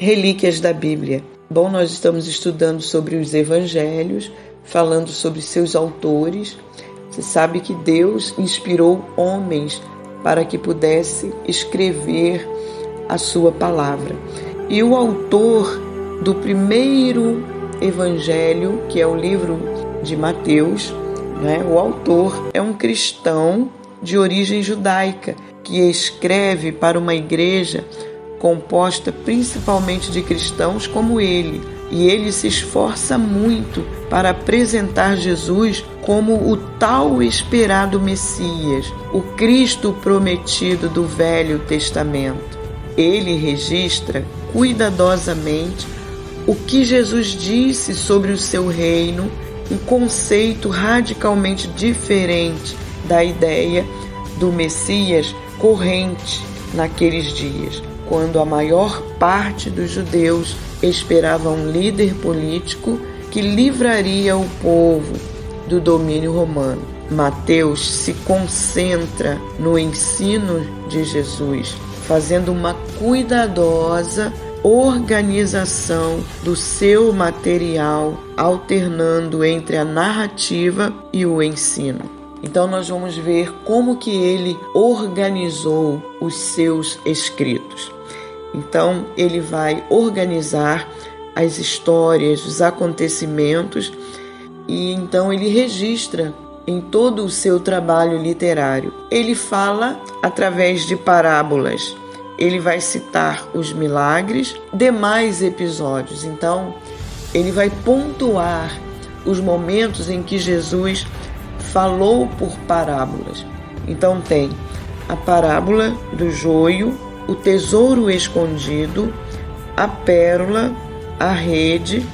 relíquias da Bíblia. Bom, nós estamos estudando sobre os evangelhos, falando sobre seus autores. Você sabe que Deus inspirou homens para que pudesse escrever a sua palavra. E o autor do primeiro evangelho, que é o livro de Mateus, o autor é um cristão de origem judaica, que escreve para uma igreja composta principalmente de cristãos como ele. E ele se esforça muito para apresentar Jesus como o tal esperado Messias, o Cristo prometido do Velho Testamento. Ele registra cuidadosamente o que Jesus disse sobre o seu reino, um conceito radicalmente diferente da ideia do Messias corrente naqueles dias, quando a maior parte dos judeus esperava um líder político que livraria o povo do domínio romano. Mateus se concentra no ensino de Jesus, fazendo uma cuidadosa organização do seu material, alternando entre a narrativa e o ensino. Então nós vamos ver como que ele organizou os seus escritos. Então ele vai organizar as histórias, os acontecimentos, e então ele registra em todo o seu trabalho literário. Ele fala através de parábolas. Ele vai citar os milagres, demais episódios. Então, ele vai pontuar os momentos em que Jesus falou por parábolas. Então tem a parábola do joio, o tesouro escondido, a pérola, a rede,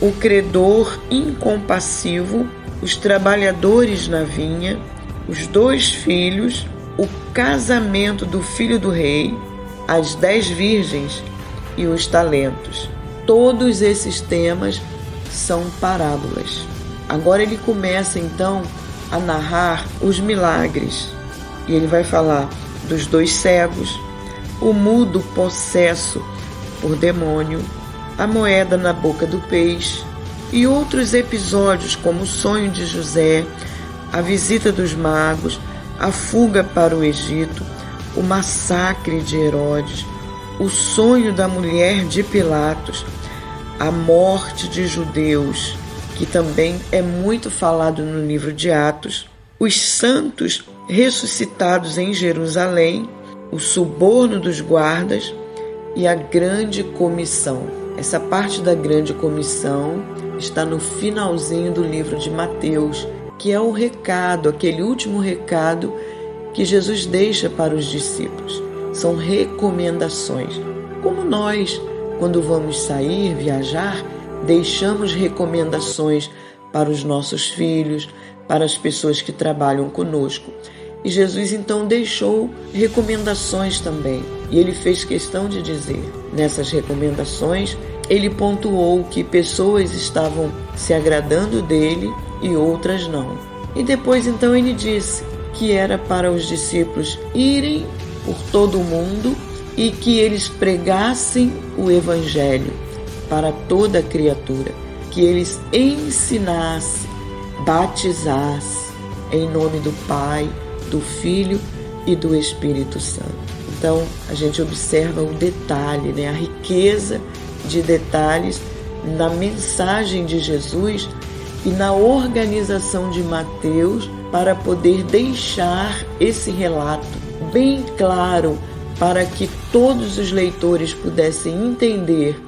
o credor incompassivo, os trabalhadores na vinha, os 2 filhos, o casamento do filho do rei, as 10 virgens e os talentos. Todos esses temas são parábolas. Agora ele começa então a narrar os milagres. E ele vai falar dos 2 cegos, o mudo possesso por demônio, a moeda na boca do peixe e outros episódios como o sonho de José, a visita dos magos, a fuga para o Egito, o massacre de Herodes, o sonho da mulher de Pilatos, a morte de judeus, que também é muito falado no livro de Atos, os santos ressuscitados em Jerusalém, o suborno dos guardas e a grande comissão. Essa parte da grande comissão está no finalzinho do livro de Mateus, que é o recado, aquele último recado que Jesus deixa para os discípulos. São recomendações. Como nós, quando vamos sair, viajar, deixamos recomendações para os nossos filhos, para as pessoas que trabalham conosco. E Jesus então deixou recomendações também. E ele fez questão de dizer, nessas recomendações, ele pontuou que pessoas estavam se agradando dele e outras não. E depois então ele disse que era para os discípulos irem por todo o mundo e que eles pregassem o evangelho para toda criatura, que eles ensinassem, batizassem em nome do Pai, do Filho e do Espírito Santo. Então a gente observa o detalhe, a riqueza de detalhes na mensagem de Jesus e na organização de Mateus para poder deixar esse relato bem claro para que todos os leitores pudessem entender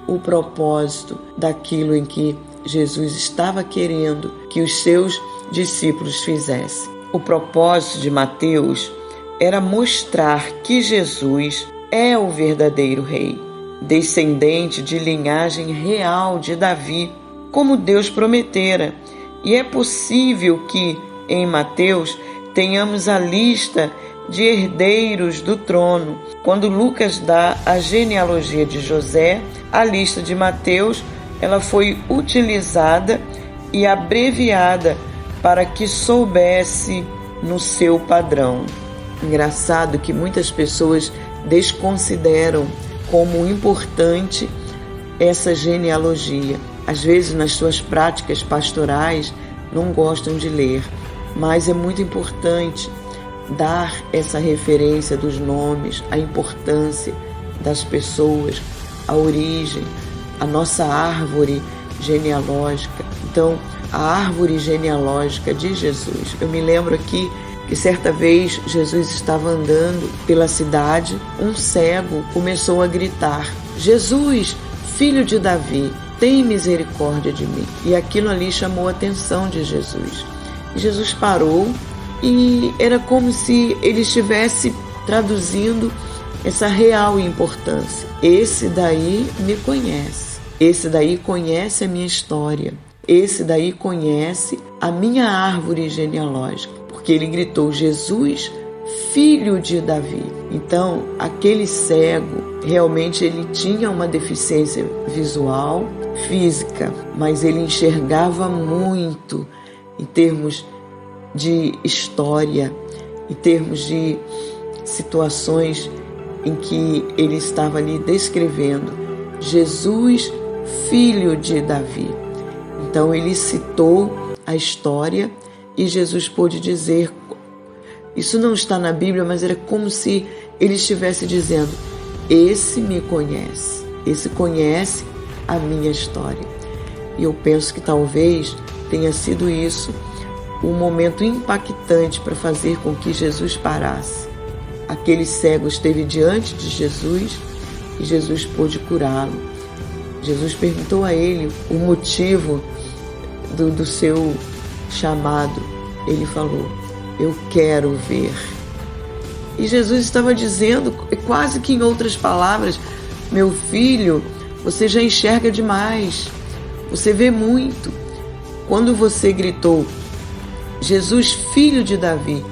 o propósito daquilo em que Jesus estava querendo que os seus discípulos fizessem. O propósito de Mateus era mostrar que Jesus é o verdadeiro rei, descendente de linhagem real de Davi, como Deus prometera. E é possível que, em Mateus, tenhamos a lista de herdeiros do trono. Quando Lucas dá a genealogia de José, a lista de Mateus, ela foi utilizada e abreviada para que soubesse no seu padrão. Engraçado que muitas pessoas desconsideram como importante essa genealogia. Às vezes, nas suas práticas pastorais, não gostam de ler, mas é muito importante dar essa referência dos nomes, a importância das pessoas, a origem, a nossa árvore genealógica. Então, a árvore genealógica de Jesus. Eu me lembro aqui que certa vez Jesus estava andando pela cidade, um cego começou a gritar: Jesus, filho de Davi, tem misericórdia de mim. E aquilo ali chamou a atenção de Jesus. E Jesus parou e era como se ele estivesse traduzindo essa real importância. Esse daí me conhece. Esse daí conhece a minha história. Esse daí conhece a minha árvore genealógica. Porque ele gritou: Jesus, filho de Davi. Então, aquele cego, realmente ele tinha uma deficiência visual, física, mas ele enxergava muito em termos de história, em termos de situações em que ele estava ali descrevendo Jesus, filho de Davi. Então ele citou a história e Jesus pôde dizer, isso não está na Bíblia, mas era como se ele estivesse dizendo: esse me conhece, esse conhece a minha história. E eu penso que talvez tenha sido isso um momento impactante para fazer com que Jesus parasse. Aquele cego esteve diante de Jesus e Jesus pôde curá-lo. Jesus perguntou a ele o motivo do seu chamado. Ele falou: eu quero ver. E Jesus estava dizendo, quase que em outras palavras: meu filho, você já enxerga demais, você vê muito. Quando você gritou Jesus, filho de Davi,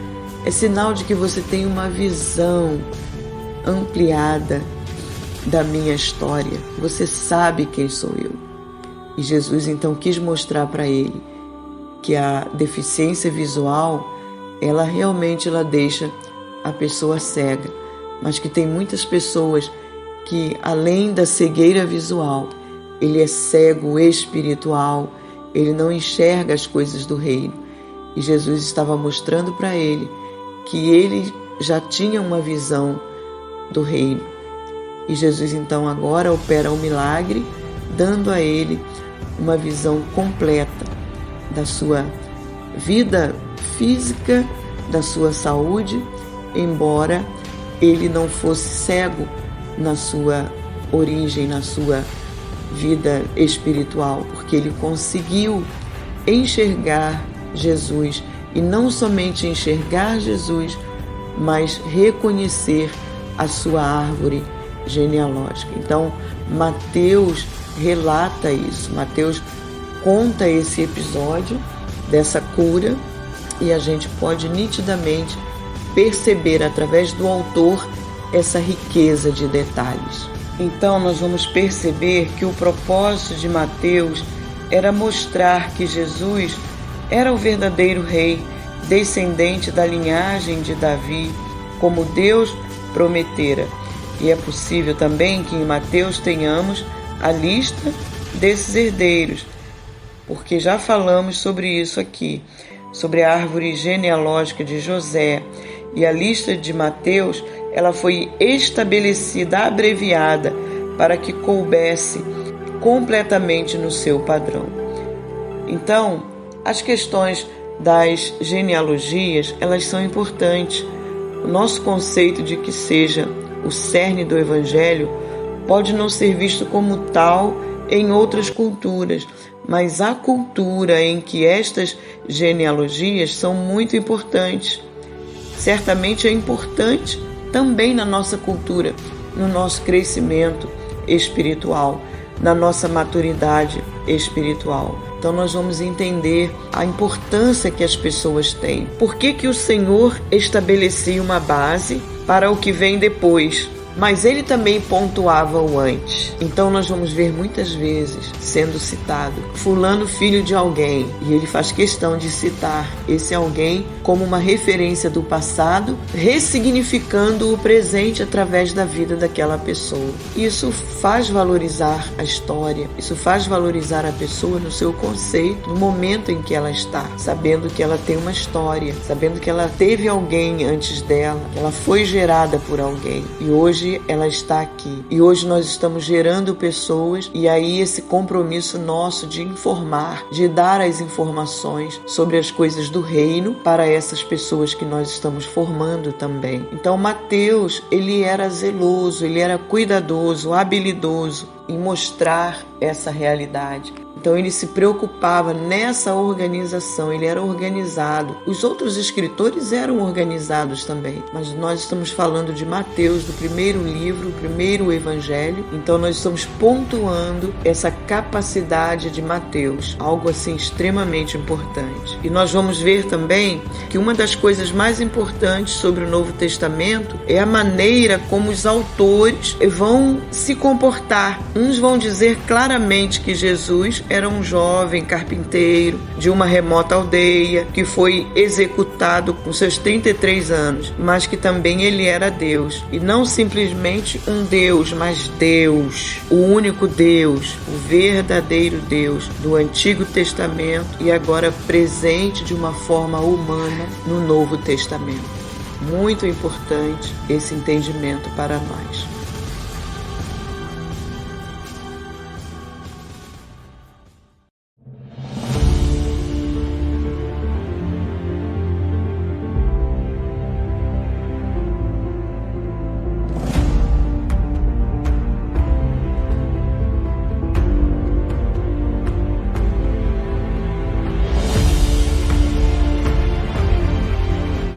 é sinal de que você tem uma visão ampliada da minha história. Você sabe quem sou eu. E Jesus então quis mostrar para ele que a deficiência visual, ela realmente deixa a pessoa cega, mas que tem muitas pessoas que, além da cegueira visual, ele é cego espiritual, ele não enxerga as coisas do reino. E Jesus estava mostrando para ele que ele já tinha uma visão do reino. E Jesus então agora opera um milagre, dando a ele uma visão completa da sua vida física, da sua saúde, embora ele não fosse cego na sua origem, na sua vida espiritual, porque ele conseguiu enxergar Jesus, e não somente enxergar Jesus, mas reconhecer a sua árvore genealógica. Então, Mateus relata isso, Mateus conta esse episódio dessa cura, e a gente pode nitidamente perceber através do autor essa riqueza de detalhes. Então, nós vamos perceber que o propósito de Mateus era mostrar que Jesus era o verdadeiro rei, descendente da linhagem de Davi, como Deus prometera. E é possível também que em Mateus tenhamos a lista desses herdeiros, porque já falamos sobre isso aqui, sobre a árvore genealógica de José. E a lista de Mateus, ela foi estabelecida, abreviada, para que coubesse completamente no seu padrão. Então, as questões das genealogias, elas são importantes. O nosso conceito de que seja o cerne do Evangelho pode não ser visto como tal em outras culturas, mas a cultura em que estas genealogias são muito importantes. Certamente é importante também na nossa cultura, no nosso crescimento espiritual, na nossa maturidade espiritual. Então nós vamos entender a importância que as pessoas têm. Por que o Senhor estabelecia uma base para o que vem depois? mas ele também pontuava o antes. Então nós vamos ver muitas vezes sendo citado fulano filho de alguém, e ele faz questão de citar esse alguém como uma referência do passado, ressignificando o presente através da vida daquela pessoa. Isso faz valorizar a história, isso faz valorizar a pessoa no seu conceito, no momento em que ela está, sabendo que ela tem uma história, sabendo que ela teve alguém antes dela, que ela foi gerada por alguém e hoje ela está aqui. E hoje nós estamos gerando pessoas, e aí esse compromisso nosso de informar, de dar as informações sobre as coisas do reino para essas pessoas que nós estamos formando também. Então Mateus, ele era zeloso, ele era cuidadoso, habilidoso em mostrar essa realidade. Então ele se preocupava nessa organização, ele era organizado. Os outros escritores eram organizados também, mas nós estamos falando de Mateus, do primeiro livro, o primeiro evangelho. Então nós estamos pontuando essa capacidade de Mateus, algo assim extremamente importante. E nós vamos ver também que uma das coisas mais importantes sobre o Novo Testamento é a maneira como os autores vão se comportar. Uns vão dizer claramente que Jesus era um jovem carpinteiro de uma remota aldeia que foi executado com seus 33 anos, mas que também ele era Deus. E não simplesmente um Deus, mas Deus, o único Deus, o verdadeiro Deus do Antigo Testamento e agora presente de uma forma humana no Novo Testamento. Muito importante esse entendimento para nós.